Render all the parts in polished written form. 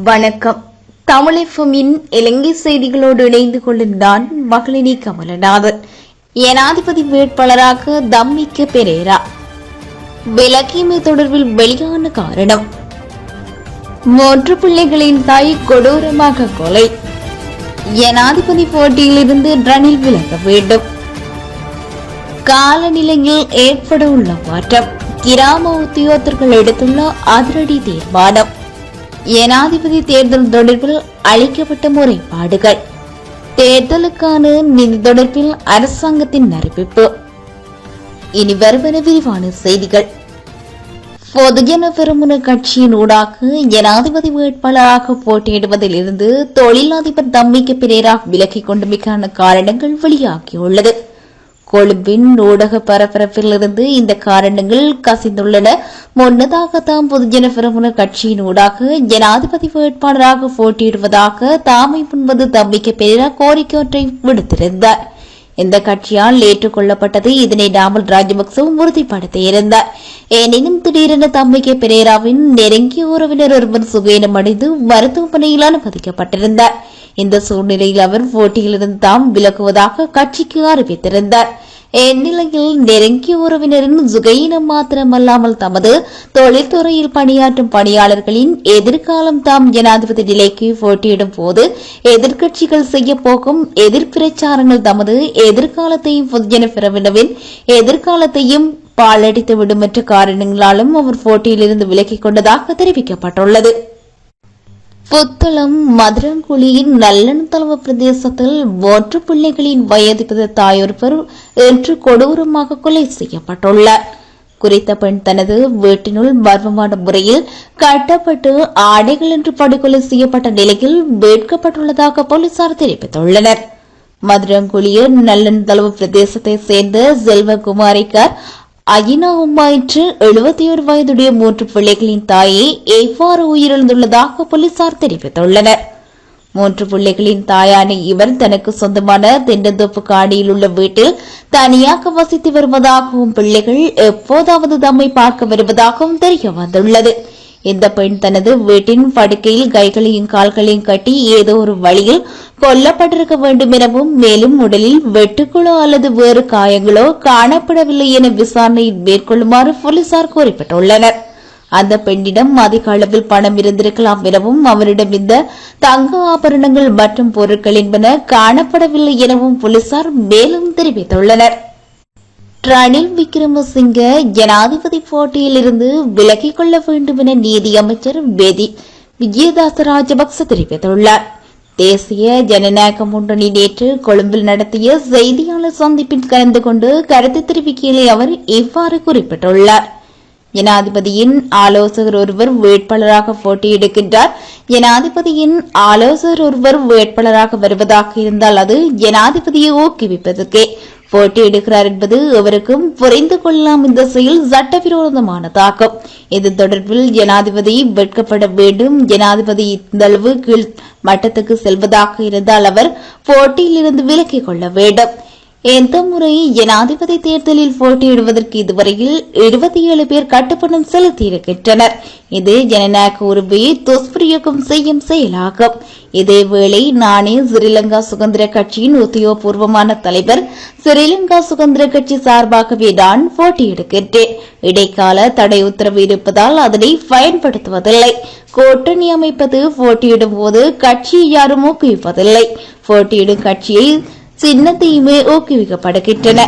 வணக்கம். தமிழ் இலங்கை செய்திகளோடு இணைந்து கொள்ளும் நான் மகளினி கமலநாதன். ஜனாதிபதி வேட்பாளராக தம்மிக்க பெரேரா விலக்கியமை தொடர்பில் வெளியான காரணம். 3 பிள்ளைகளின் தாய் கொடூரமாக கொலை. ஜனாதிபதி போட்டியிலிருந்து ரணில் விலக வேண்டும். காலநிலையில் ஏற்பட உள்ள மாற்றம். கிராம உத்தியோகத்தர்கள் எடுத்துள்ள அதிரடி தீர்மானம். ஜனாதிபதி தேர்தல் தொடர்பில் அளிக்கப்பட்ட முறைப்பாடுகள். தேர்தலுக்கான நிதி தொடர்பில் அரசாங்கத்தின் அறிவிப்பு. இனி வருவன விரிவான செய்திகள். பொதுஜன பெரமுன கட்சியின் ஊடாக ஜனாதிபதி வேட்பாளராக போட்டியிடுவதில் இருந்து தொழிலதிபர் தம்மிக்க பெரேரா விலக்கிக் கொண்டமைக்கான காரணங்கள் வெளியாகியுள்ளது. கொழும்பின் ஊடக பரபரப்பிலிருந்து இந்த காரணங்கள் கசிந்துள்ளன. முன்னதாக தாம் பொதுஜன பெரமுன கட்சியின் ஊடாக ஜனாதிபதி வேட்பாளராக போட்டியிடுவதாக தாமை முன்பது தம்மிக்க பெரேரா கோரிக்கை ஒன்றை விடுத்திருந்தார். இந்த கட்சியால் ஏற்றுக்கொள்ளப்பட்டது. இதனை நாமல் ராஜபக்சவும் உறுதிப்படுத்தியிருந்தார். எனினும் திடீரென தம்மிக்க பெரேராவின் நெருங்கிய உறவினர் ஒருவர் சுகீனமடைந்து மருத்துவமனையில் அனுமதிக்கப்பட்டிருந்தார். இந்த சூழ்நிலையில் அவர் போட்டியிலிருந்து தாம் விலகுவதாக கட்சிக்கு அறிவித்திருந்தார். இந்நிலையில் நெருங்கிய உறவினரின் சுகையினம் மாத்திரமல்லாமல் தமது தொழில்துறையில் பணியாற்றும் பணியாளர்களின் எதிர்காலம் தாம் ஜனாதிபதி நிலைக்கு போட்டியிடும் போது எதிர்க்கட்சிகள் செய்யப்போகும் எதிர்பிரச்சாரங்கள் தமது எதிர்காலத்தையும் பொதுஜன பெரமுனவின் எதிர்காலத்தையும் பாழடித்துவிடும் என்ற காரணங்களாலும் அவர் போட்டியிலிருந்து விலக்கிக் கொண்டதாக தெரிவிக்கப்பட்டுள்ளது. புத்தளம் மதுரங்குழியின் நல்லனத்தளவ பிரதேசத்தில் 3 பிள்ளைகளின் வயது தாயொருவர் இன்று கொடூரமாக கொலை செய்யப்பட்டுள்ளார். குறித்த பெண் தனது வீட்டினுள் மர்மமான முறையில் கட்டப்பட்டு ஆடைகள் என்று படுகொலை செய்யப்பட்ட நிலையில் மீட்கப்பட்டுள்ளதாக போலீசார் தெரிவித்துள்ளனர். மதுரங்குழிய நல்லனத்தளவ பிரதேசத்தை சேர்ந்த செல்வகுமாரிக்கார் அயினா உம்மா என்று 71 வயதுடைய 3 பிள்ளைகளின் தாயை எவ்வாறு உயிரிழந்துள்ளதாக போலீசார் தெரிவித்துள்ளனர். 3 பிள்ளைகளின் தாயான இவர் தனக்கு சொந்தமான தென்னந்தோப்பு காணியில் உள்ள வீட்டில் தனியாக வசித்து வருவதாகவும் பிள்ளைகள் எப்போதாவது தம்மை பார்க்க வருவதாகவும் தெரிய வந்துள்ளது. இந்த பெண் தனது வீட்டின் படுக்கையில் கைகளையும் கால்களையும் கட்டி ஏதோ ஒரு வழியில் கொல்லப்பட்டிருக்க வேண்டும் எனவும் மேலும் உடலில் வெட்டுக்களோ அல்லது வேறு காயங்களோ காணப்படவில்லை என விசாரணை மேற்கொள்ளுமாறு போலீசார் குறிப்பிட்டுள்ளனர். அந்த பெண்ணிடம் அதிக அளவில் பணம் இருந்திருக்கலாம் எனவும் அவரிடம் இந்த தங்க ஆபரணங்கள் மற்றும் பொருட்கள் என்பன காணப்படவில்லை எனவும் போலீசார் மேலும் தெரிவித்துள்ளனர். ரணில் விக்ரமசிங்க ஜனாதிபதி போட்டியில் இருந்து விலகிக் கொள்ள வேண்டும் என நீதியமைச்சர் விஜயதாச ராஜபக்ச தெரிவித்துள்ளார். தேசிய ஜனநாயக முன்னணி நேற்று கொழும்பில் நடத்திய செய்தியாளர் சந்திப்பில் கலந்து கொண்டு கருத்து தெரிவிக்கையிலே அவர் இவ்வாறு குறிப்பிட்டுள்ளார். ஜனாதிபதியின் ஆலோசகர் ஒருவர் வேட்பாளராக போட்டியிடுகின்றார். ஜனாதிபதியின் ஆலோசகர் ஒருவர் வேட்பாளராக வருவதாக இருந்தால் அது ஜனாதிபதியை ஊக்குவிப்பதற்கே போட்டியிடுகிறார் என்பது எவருக்கும் புரிந்து கொள்ளலாம். இந்த செயல் சட்டவிரோதமானதாகும். இது தொடர்பில் ஜனாதிபதி வெட்கப்பட வேண்டும். ஜனாதிபதி இந்தளவு கீழ் மட்டத்துக்கு செல்வதாக இருந்தால் அவர் போட்டியிலிருந்து விலக்கிக் கொள்ள வேண்டும். எந்த முறை ஜனாதிபதி தேர்தலில் போட்டியிடுவதற்கு இதுவரையில் 27 பேர் கட்டுப்பணம் செலுத்தியிருக்கின்றனர். இது ஜனநாயக உரிமையை துஷ்பிரயோகம் செய்யும் செயலாகும். இதேவேளை நானே ஸ்ரீலங்கா சுதந்திர கட்சியின் உத்தியோகபூர்வமான தலைவர். ஸ்ரீலங்கா சுதந்திர கட்சி சார்பாகவே நான் போட்டியிடுகின்றேன். இடைக்கால தடை உத்தரவு இருப்பதால் அதனை பயன்படுத்துவதில்லை. கூட்டணி அமைப்பது போட்டியிடும் போது கட்சியை யாரும் ஊக்குவிப்பதில்லை. போட்டியிடும் கட்சியை சின்னத்தையுமே ஊக்குவிக்கப்படுகின்றன.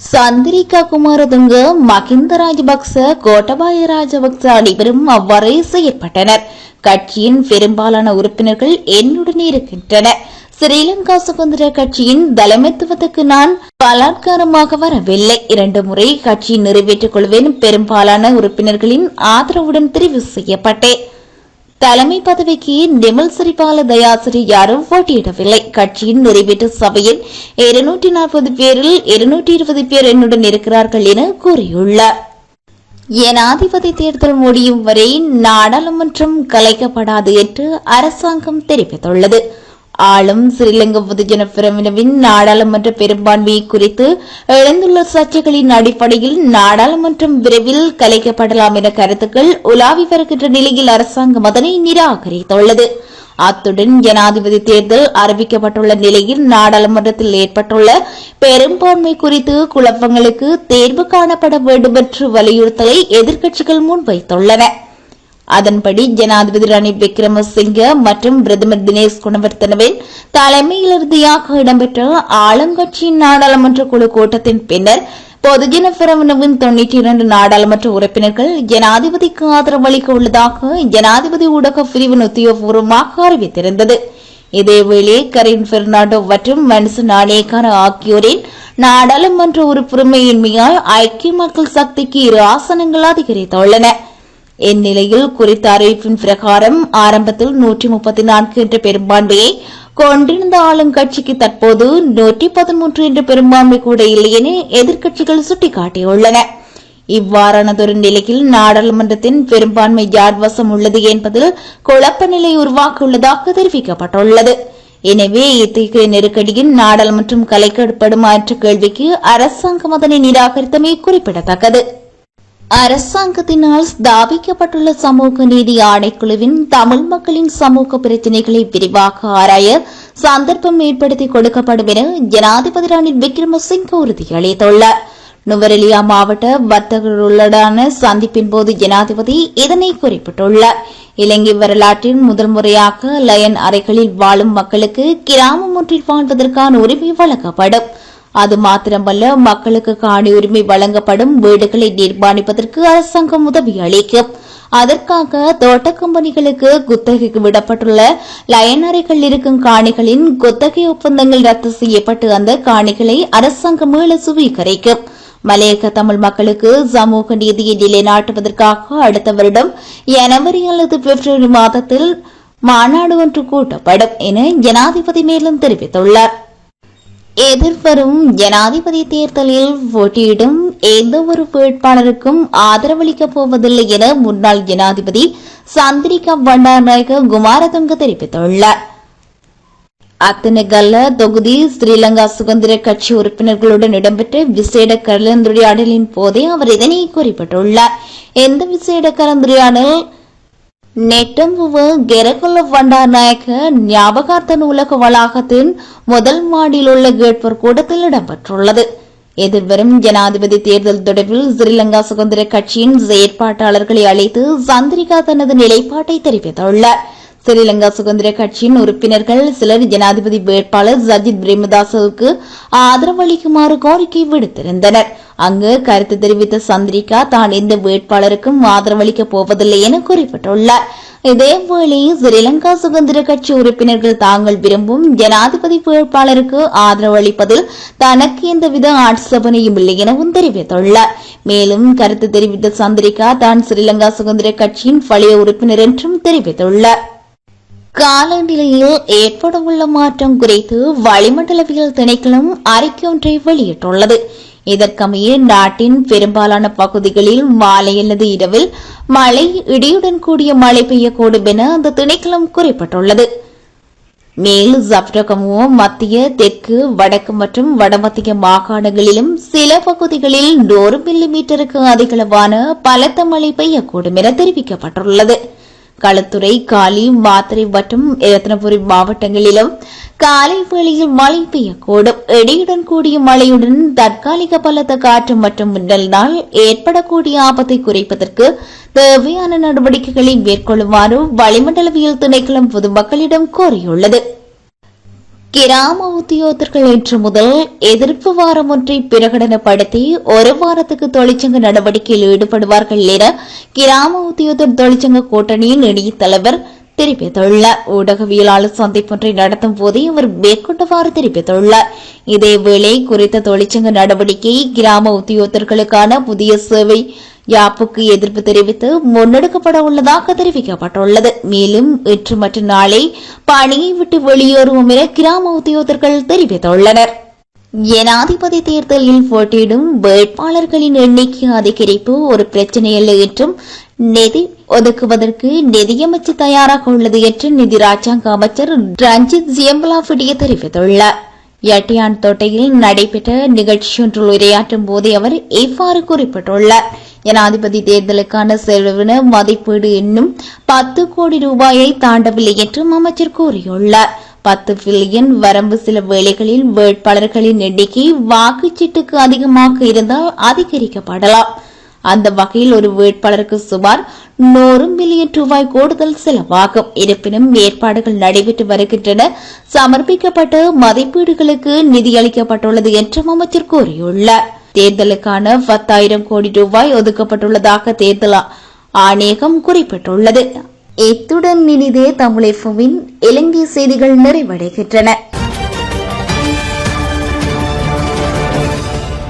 சந்திரிகா குமாரதுங்க, மகிந்த ராஜபக்ச, கோட்டபாய ராஜபக்ச அனைவரும் அவ்வாறே செயற்பட்டனர். கட்சியின் பெரும்பாலான உறுப்பினர்கள் என்னுடன் இருக்கின்றனர். ஸ்ரீலங்கா சுதந்திர கட்சியின் தலைமைத்துவத்துக்கு நான் பலாத்காரமாக வரவில்லை. 2 முறை கட்சியின் நிறைவேற்றுக் கொள்வேன். பெரும்பாலான உறுப்பினர்களின் ஆதரவுடன் தெரிவு செய்யப்பட்டேன். தலைமை பதவிக்கு நிமல் சிறிபால தயாசிரி யாரும் போட்டியிடவில்லை. கட்சியின் நிறைவேற்று சபையில் 240 பேரில் 220 பேர் என்னுடன் இருக்கிறார்கள் என கூறியுள்ளார். ஜனாதிபதி தேர்தல் முடியும் வரை நாடாளுமன்றம் கலைக்கப்படாது என்று அரசாங்கம் தெரிவித்துள்ளது. ஆளும் ஸ்ரீலங்கா பொதுஜன பெரமுனவின் நாடாளுமன்ற பெரும்பான்மையை குறித்து எழுந்துள்ள சர்ச்சைகளின் அடிப்படையில் நாடாளுமன்றம் விரைவில் கலைக்கப்படலாம் என கருத்துக்கள் உலாவி வருகின்ற நிலையில் அரசாங்கம் அதனை நிராகரித்துள்ளது. அத்துடன் ஜனாதிபதி தேர்தல் அறிவிக்கப்பட்டுள்ள நிலையில் நாடாளுமன்றத்தில் ஏற்பட்டுள்ள பெரும்பான்மை குறித்து குழப்பங்களுக்கு தேர்வு காணப்பட வேண்டும் என்று வலியுறுத்தலை எதிர்க்கட்சிகள் முன்வைத்துள்ளன. அதன்படி ஜனாதிபதி ரணில் விக்ரமசிங்க மற்றும் பிரதமர் தினேஷ் குணவர்த்தனவின் தலைமையில் இறுதியாக இடம்பெற்ற ஆளுங்கட்சியின் நாடாளுமன்ற குழு கூட்டத்தின் பின்னர் பொதுஜன பெரமுனவின் 92 நாடாளுமன்ற உறுப்பினர்கள் ஜனாதிபதிக்கு ஆதரவு அளிக்க உள்ளதாக ஜனாதிபதி ஊடக பிரிவின் உத்தியோகபூர்வமாக அறிவித்திருந்தது. இதேவேளை கரீன் பெர்னாண்டோ மற்றும் மன்சூர் நாணயக்கார ஆகியோரின் நாடாளுமன்ற உறுப்புரிமையின்மையால் ஐக்கிய மக்கள் சக்திக்கு 2 ஆசனங்கள் அதிகரித்துள்ளன. இந்நிலையில் குறித்த அறிவிப்பின் பிரகாரம் ஆரம்பத்தில் 134 என்ற பெரும்பான்மையை கொண்டிருந்த ஆளுங்கட்சிக்கு தற்போது 113 என்ற பெரும்பான்மை கூட இல்லை என எதிர்க்கட்சிகள் சுட்டிக்காட்டியுள்ளன. இவ்வாறானதொரு நிலையில் நாடாளுமன்றத்தின் பெரும்பான்மை யார் வசம் உள்ளது என்பதில் குழப்ப நிலை உருவாக்கியுள்ளதாக தெரிவிக்கப்பட்டுள்ளது. எனவே இத்தகைய நெருக்கடியில் நாடாளுமன்றம் கலைக்கப்படுமா என்ற கேள்விக்கு அரசாங்கம் அதனை நிராகரித்தமை குறிப்பிடத்தக்கது. அரசாங்கத்தினால் ஸ்தாபிக்கப்பட்டுள்ள சமூக நீதி ஆணைக்குழுவின் தமிழ் மக்களின் சமூக பிரச்சினைகளை விரிவாக ஆராய சந்தர்ப்பம் ஏற்படுத்தி கொடுக்கப்படும் என ஜனாதிபதி ரணில் விக்ரமசிங்க உறுதியளித்துள்ளார். நுவரெலியா மாவட்ட வர்த்தகர்களுடனான சந்திப்பின் போது ஜனாதிபதி இதனை குறிப்பிட்டுள்ளார். இலங்கை வரலாற்றில் முதல் முறையாக லயன் அறைகளில் வாழும் மக்களுக்கு கிராமம் ஒன்றில் வாழ்வதற்கான உரிமை வழங்கப்படும். அது மாத்திரமல்ல, மக்களுக்கு காணி உரிமை வழங்கப்படும் வீடுகளை நிர்மாணிப்பதற்கு அரசாங்கம் உதவி அளிக்கும். அதற்காக தோட்ட கம்பெனிகளுக்கு குத்தகைக்கு விடப்பட்டுள்ள லயன் அறைகள் இருக்கும் காணிகளின் குத்தகை ஒப்பந்தங்கள் ரத்து செய்யப்பட்டு அந்த காணிகளை அரசாங்கம் மீள சுவீகரிக்கும். மலையக தமிழ் மக்களுக்கு சமூக நீதியை நிலைநாட்டுவதற்காக அடுத்த வருடம் ஜனவரி அல்லது பிப்ரவரி மாதத்தில் மாநாடு ஒன்று கூட்டப்படும் என ஜனாதிபதி மேலும் தெரிவித்துள்ளார். எதிர்வரும் ஜனாதிபதி தேர்தலில் போட்டியிடும் எந்த ஒரு வேட்பாளருக்கும் ஆதரவளிக்கப் போவதில்லை என முன்னாள் ஜனாதிபதி சந்திரிகா பண்டாரநாயக்க குமாரதுங்க தெரிவித்துள்ளார். அத்தனகல்ல தொகுதி ஸ்ரீலங்கா சுதந்திர கட்சி உறுப்பினர்களுடன் இடம்பெற்ற விசேட கலந்துரையாடலின் போதே அவர் இதனை குறிப்பிட்டுள்ளார். எந்த விசேட கலந்துரையாடல் நெட்டம்புவ கெரகொல்ல பண்டாரநாயக்க ஞாபகார்த்த நூலக வளாகத்தின் முதல் மாடியில் உள்ள கேட்போர் கூட்டத்தில் இடம்பெற்றுள்ளது. எதிர்வரும் ஜனாதிபதி தேர்தல் தொடர்பில் ஸ்ரீலங்கா சுதந்திர கட்சியின் செயற்பாட்டாளர்களை அழைத்து சந்திரிகா தனது நிலைப்பாட்டை தெரிவித்துள்ளார். ஸ்ரீலங்கா சுதந்திர கட்சியின் உறுப்பினர்கள் சிலர் ஜனாதிபதி வேட்பாளர் சஜித் பிரேமதாசவுக்கு ஆதரவு அளிக்குமாறு கோரிக்கை விடுத்திருந்தனர். அங்கு கருத்து தெரிவித்த சந்திரிகா தான் எந்த வேட்பாளருக்கும் ஆதரவளிக்கப் போவதில்லை என குறிப்பிட்டுள்ளார். இதேவேளை ஸ்ரீலங்கா சுதந்திர கட்சி உறுப்பினர்கள் தாங்கள் விரும்பும் ஜனாதிபதி வேட்பாளருக்கு ஆதரவு அளிப்பதில் தனக்கு எந்தவித ஆட்சேபனையும் இல்லை எனவும் தெரிவித்துள்ளார். மேலும் கருத்து தெரிவித்த சந்திரிகா தான் ஸ்ரீலங்கா சுதந்திர கட்சியின் பழைய உறுப்பினர் என்றும் தெரிவித்துள்ளார். காலநிலையில் ஏற்படவுள்ள மாற்றம் குறித்து வளிமண்டலவியல் திணைக்களம் அறிக்கை ஒன்றை வெளியிட்டுள்ளது. இதற்கமைய நாட்டின் பெரும்பாலான பகுதிகளில் மாலை அல்லது இரவில் மழை இடியுடன் கூடிய மழை பெய்யக்கூடும் என அந்த திணைக்களம் குறிப்பிட்டுள்ளது. மேல் ஜப்ரகமோ மத்திய தெற்கு வடக்கு மற்றும் வடமத்திய மாகாணங்களிலும் சில பகுதிகளில் 100 மில்லிமீட்டருக்கு அதிகளவான பலத்த மழை பெய்யக்கூடும் என தெரிவிக்கப்பட்டுள்ளது. களுத்துறை, காலி, மாத்தறை மற்றும் ரத்னபுரி மாவட்டங்களிலும் காலை வேளையில் மழை பெய்யக்கூடும். இடியுடன் கூடிய மழையுடன் தற்காலிக பலத்த காற்று மற்றும் மின்னலினால் ஏற்படக்கூடிய ஆபத்தை குறைப்பதற்கு தேவையான நடவடிக்கைகளை மேற்கொள்ளுமாறு வளிமண்டலவியல் திணைக்களம் பொதுமக்களிடம் கோரியுள்ளது. கிராம உத்தியோகத்தர்கள் இன்று முதல் எதிர்ப்பு வாரம் ஒன்றை பிரகடனப்படுத்தி 1 வாரத்துக்கு தொழிற்சங்க நடவடிக்கையில் ஈடுபடுவார்கள் என கிராம உத்தியோகத்தர் தொழிற்சங்க கூட்டணியின் இணைய தலைவர் தெரிவித்துள்ளார். ஊடகவியலாளர் சந்திப்பொன்றை நடத்தும் போதே அவர் மேற்கொண்டவாறு தெரிவித்துள்ளார். இதேவேளை குறித்த தொழிற்சங்க நடவடிக்கை கிராம உத்தியோகத்தர்களுக்கான புதிய சேவை யாப்புக்கு எதிர்ப்பு தெரிவித்து முன்னெடுக்கப்பட உள்ளதாக தெரிவிக்கப்பட்டுள்ளது. மேலும் இன்று மற்றும் நாளை பணியை விட்டு வெளியேறுவோம் என கிராம உத்தியோகத்தர்கள் தெரிவித்துள்ளனர். ஜனாதிபதி தேர்தலில் போட்டியிடும் வேட்பாளர்களின் எண்ணிக்கை அதிகரிப்பு ஒரு பிரச்சினையல்ல என்றும் நிதி ஒதுக்குவதற்கு நிதியமைச்சு தயாராக உள்ளது என்று நிதி ராஜாங்க அமைச்சர் ரஞ்சித் ஜியம்பலாபிடிய தெரிவித்துள்ளார். எட்டியான் தோட்டையில் நடைபெற்ற நிகழ்ச்சியொன்றில் உரையாற்றும் போதே அவர் இவ்வாறு குறிப்பிட்டுள்ளார். ஜனாதிபதி தேர்தலுக்கான செலவின மதிப்பீடு இன்னும் 10 கோடி ரூபாயை தாண்டவில்லை என்றும் அமைச்சர் கூறியுள்ளார். 10 பில்லியன் வரம்பு சில வேளைகளில் வேட்பாளர்களின் எண்ணிக்கை வாக்குச்சீட்டுக்கு அதிகமாக இருந்தால் அதிகரிக்கப்படலாம். அந்த வகையில் ஒரு வேட்பாளருக்கு சுமார் 100 மில்லியன் ரூபாய் கூடுதல் செலவாகும். இருப்பினும் ஏற்பாடுகள் நடைபெற்று வருகின்றன. சமர்ப்பிக்கப்பட்ட மதிப்பீடுகளுக்கு நிதியளிக்கப்பட்டுள்ளது என்றும் அமைச்சர் கூறியுள்ளார். தேர்தலுக்கான 10,000 கோடி ரூபாய் ஒதுக்கப்பட்டுள்ளதாக தேர்தல் ஆணையகம் குறிப்பிட்டுள்ளது. இத்துடன் இனிதே தமிழ் எஃப்எம்மின் இலங்கை செய்திகள் நிறைவடைகின்றன.